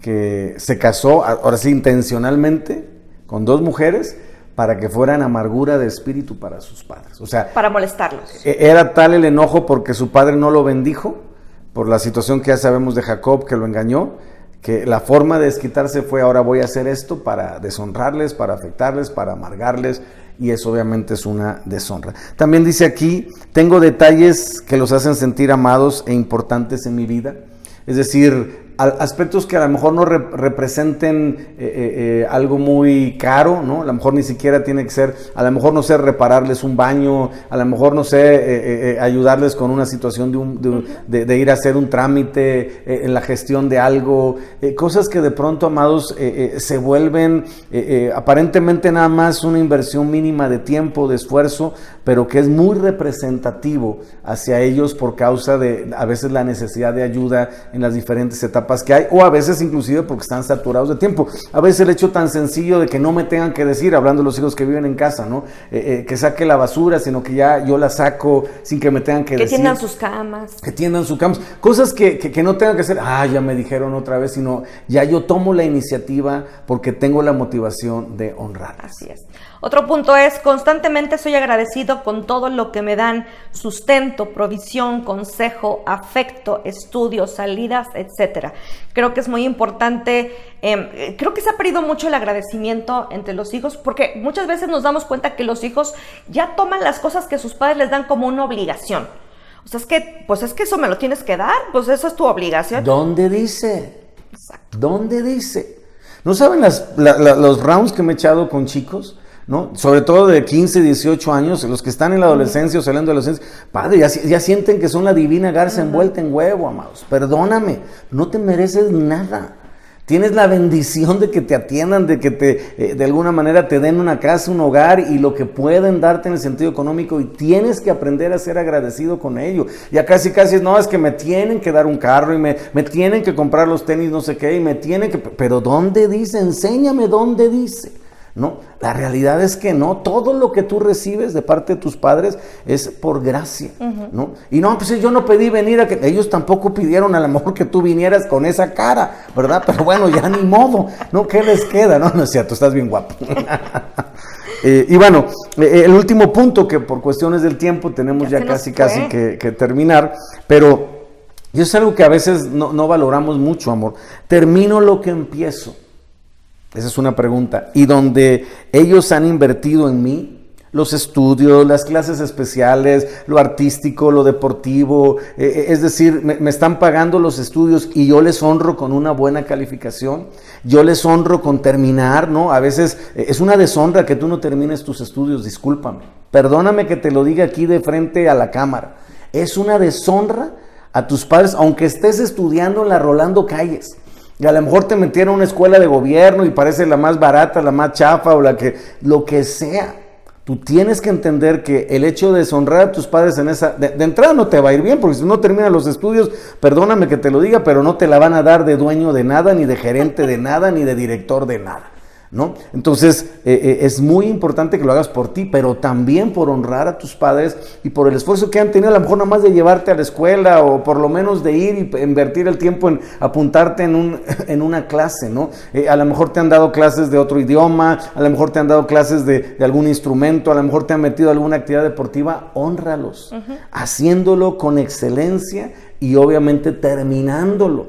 que se casó, ahora sí, intencionalmente, con 2 mujeres, para que fueran amargura de espíritu para sus padres. O sea, para molestarlos. Era tal el enojo porque su padre no lo bendijo, por la situación que ya sabemos de Jacob, que lo engañó, que la forma de desquitarse fue: ahora voy a hacer esto para deshonrarles, para afectarles, para amargarles, y eso obviamente es una deshonra. También dice aquí: tengo detalles que los hacen sentir amados e importantes en mi vida. Es decir, aspectos que a lo mejor no representen algo muy caro, ¿no? A lo mejor ni siquiera tiene que ser, a lo mejor no sé, repararles un baño, a lo mejor no sé, ayudarles con una situación de ir a hacer un trámite, en la gestión de algo, cosas que de pronto, amados, se vuelven aparentemente nada más una inversión mínima de tiempo, de esfuerzo, pero que es muy representativo hacia ellos por causa de a veces la necesidad de ayuda en las diferentes etapas que hay, o a veces inclusive porque están saturados de tiempo. A veces el hecho tan sencillo de que no me tengan que decir, hablando de los hijos que viven en casa, ¿no? Que saque la basura, sino que ya yo la saco sin que me tengan que decir. Que tiendan sus camas. Que tiendan sus camas. Cosas que no tengan que hacer, ya me dijeron otra vez, sino ya yo tomo la iniciativa porque tengo la motivación de honrar. Así es. Otro punto es: constantemente soy agradecido con todo lo que me dan: sustento, provisión, consejo, afecto, estudios, salidas, etcétera. Creo que es muy importante, creo que se ha perdido mucho el agradecimiento entre los hijos, porque muchas veces nos damos cuenta que los hijos ya toman las cosas que sus padres les dan como una obligación. O sea, es que eso me lo tienes que dar, pues eso es tu obligación. ¿Dónde dice? Exacto. ¿Dónde dice? ¿No saben los rounds que me he echado con chicos? ¿No? Sobre todo de 15, 18 años, los que están en la adolescencia o saliendo de la adolescencia, padre, ya sienten que son la divina garza envuelta en huevo, amados. Perdóname, no te mereces nada. Tienes la bendición de que te atiendan, de que de alguna manera te den una casa, un hogar y lo que pueden darte en el sentido económico, y tienes que aprender a ser agradecido con ello. Ya casi no, es que me tienen que dar un carro y me tienen que comprar los tenis no sé qué y me tienen que... Pero ¿dónde dice? Enséñame dónde dice. No, la realidad es que no, todo lo que tú recibes de parte de tus padres es por gracia, ¿no? Y no, pues yo no pedí venir a que, ellos tampoco pidieron a lo mejor que tú vinieras con esa cara, ¿verdad? Pero bueno, ya ni modo, ¿no? ¿Qué les queda? No es cierto, estás bien guapo. Y bueno, el último punto, que por cuestiones del tiempo tenemos ya casi que terminar, pero eso es algo que a veces no valoramos mucho, amor. Termino lo que empiezo. Esa es una pregunta. Y donde ellos han invertido en mí, los estudios, las clases especiales, lo artístico, lo deportivo, es decir, me están pagando los estudios y yo les honro con una buena calificación, yo les honro con terminar, ¿no? A veces es una deshonra que tú no termines tus estudios, discúlpame, perdóname que te lo diga aquí de frente a la cámara, es una deshonra a tus padres, aunque estés estudiando en la Rolando Calles. Y a lo mejor te metieron a una escuela de gobierno y parece la más barata, la más chafa o lo que sea. Tú tienes que entender que el hecho de deshonrar a tus padres en esa... De entrada no te va a ir bien, porque si no terminas los estudios, perdóname que te lo diga, pero no te la van a dar de dueño de nada, ni de gerente de nada, ni de director de nada, ¿no? Entonces es muy importante que lo hagas por ti, pero también por honrar a tus padres y por el esfuerzo que han tenido, a lo mejor nada más de llevarte a la escuela o por lo menos de ir y invertir el tiempo en apuntarte en una clase, ¿no? A lo mejor te han dado clases de otro idioma, a lo mejor te han dado clases de algún instrumento, a lo mejor te han metido a alguna actividad deportiva. Hónralos, haciéndolo con excelencia y obviamente terminándolo.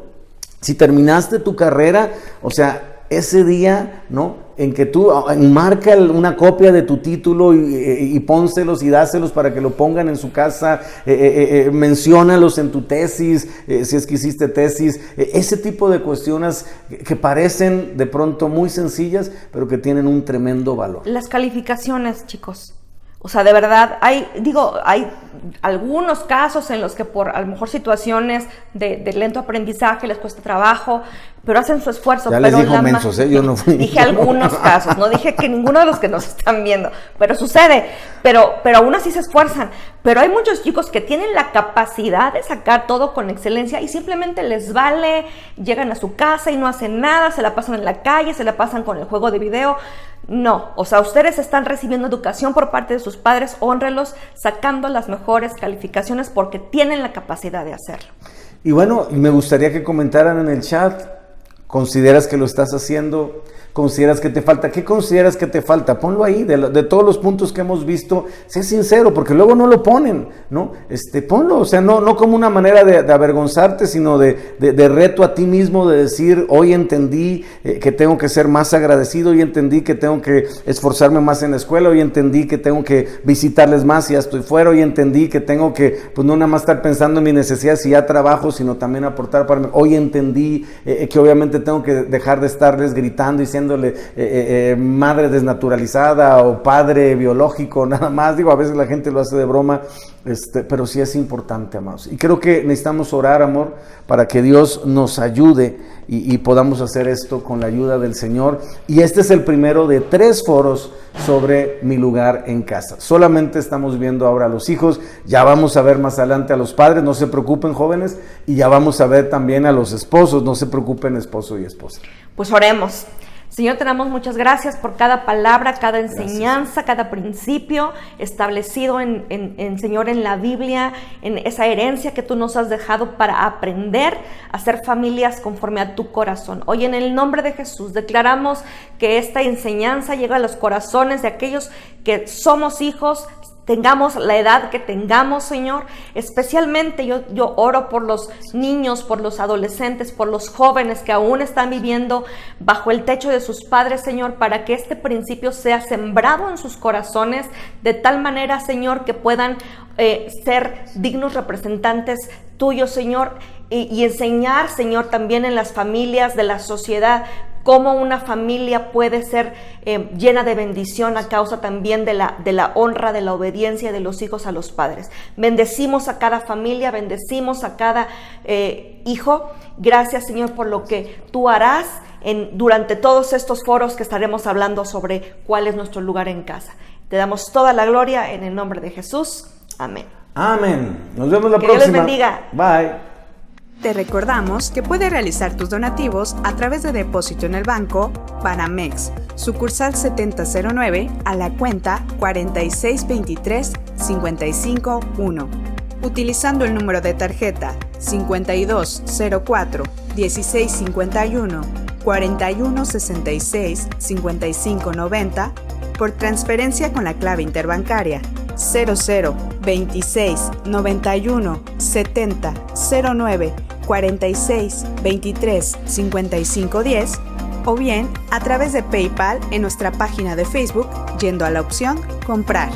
Si terminaste tu carrera, o sea, ese día, ¿no?, en que tú marca una copia de tu título y pónselos y dáselos para que lo pongan en su casa, menciónalos en tu tesis, si es que hiciste tesis, ese tipo de cuestiones que parecen de pronto muy sencillas, pero que tienen un tremendo valor. Las calificaciones, chicos. O sea, de verdad, hay algunos casos en los que por a lo mejor situaciones de lento aprendizaje les cuesta trabajo, pero hacen su esfuerzo. Ya pero les dijo mensos, yo no fui. Dije algunos casos, no dije que ninguno de los que nos están viendo, pero sucede, pero aún así se esfuerzan. Pero hay muchos chicos que tienen la capacidad de sacar todo con excelencia y simplemente les vale, llegan a su casa y no hacen nada, se la pasan en la calle, se la pasan con el juego de video. No, o sea, ustedes están recibiendo educación por parte de sus padres, hónrenlos sacando las mejores calificaciones porque tienen la capacidad de hacerlo. Y bueno, me gustaría que comentaran en el chat, ¿consideras que lo estás haciendo? ¿Consideras que te falta? ¿Qué consideras que te falta? Ponlo ahí, de todos los puntos que hemos visto, sé sincero, porque luego no lo ponen, ¿no? Ponlo, o sea, no como una manera de avergonzarte, sino de reto a ti mismo, de decir, hoy entendí que tengo que ser más agradecido, hoy entendí que tengo que esforzarme más en la escuela, hoy entendí que tengo que visitarles más si ya estoy fuera, hoy entendí que tengo que, pues no nada más estar pensando en mis necesidades si ya trabajo, sino también aportar para mí. Hoy entendí que obviamente tengo que dejar de estarles gritando y diciéndole madre desnaturalizada o padre biológico, nada más. Digo, a veces la gente lo hace de broma, pero sí es importante, amados. Y creo que necesitamos orar, amor, para que Dios nos ayude y podamos hacer esto con la ayuda del Señor. Y este es el primero de 3 foros sobre mi lugar en casa. Solamente estamos viendo ahora a los hijos, ya vamos a ver más adelante a los padres, no se preocupen, jóvenes, y ya vamos a ver también a los esposos, no se preocupen, esposo y esposa. Pues oremos. Señor, te damos muchas gracias por cada palabra, cada enseñanza, cada principio establecido Señor, en la Biblia, en esa herencia que tú nos has dejado para aprender a ser familias conforme a tu corazón. Hoy en el nombre de Jesús declaramos que esta enseñanza llega a los corazones de aquellos que somos hijos, tengamos la edad que tengamos, Señor. Especialmente yo oro por los niños, por los adolescentes, por los jóvenes que aún están viviendo bajo el techo de sus padres, Señor, para que este principio sea sembrado en sus corazones de tal manera, Señor, que puedan ser dignos representantes tuyos, Señor, y enseñar, Señor, también en las familias de la sociedad cómo una familia puede ser llena de bendición a causa también de la honra, de la obediencia de los hijos a los padres. Bendecimos a cada familia, bendecimos a cada hijo. Gracias, Señor, por lo que tú harás durante todos estos foros que estaremos hablando sobre cuál es nuestro lugar en casa. Te damos toda la gloria en el nombre de Jesús. Amén. Amén. Nos vemos la que próxima. Dios les bendiga. Bye. Te recordamos que puedes realizar tus donativos a través de depósito en el banco Banamex, sucursal 7009 a la cuenta 4623-551, utilizando el número de tarjeta 5204-1651-4166-5590 por transferencia con la clave interbancaria 0026 91 70 09 46 23 55 10 o bien a través de PayPal en nuestra página de Facebook yendo a la opción Comprar.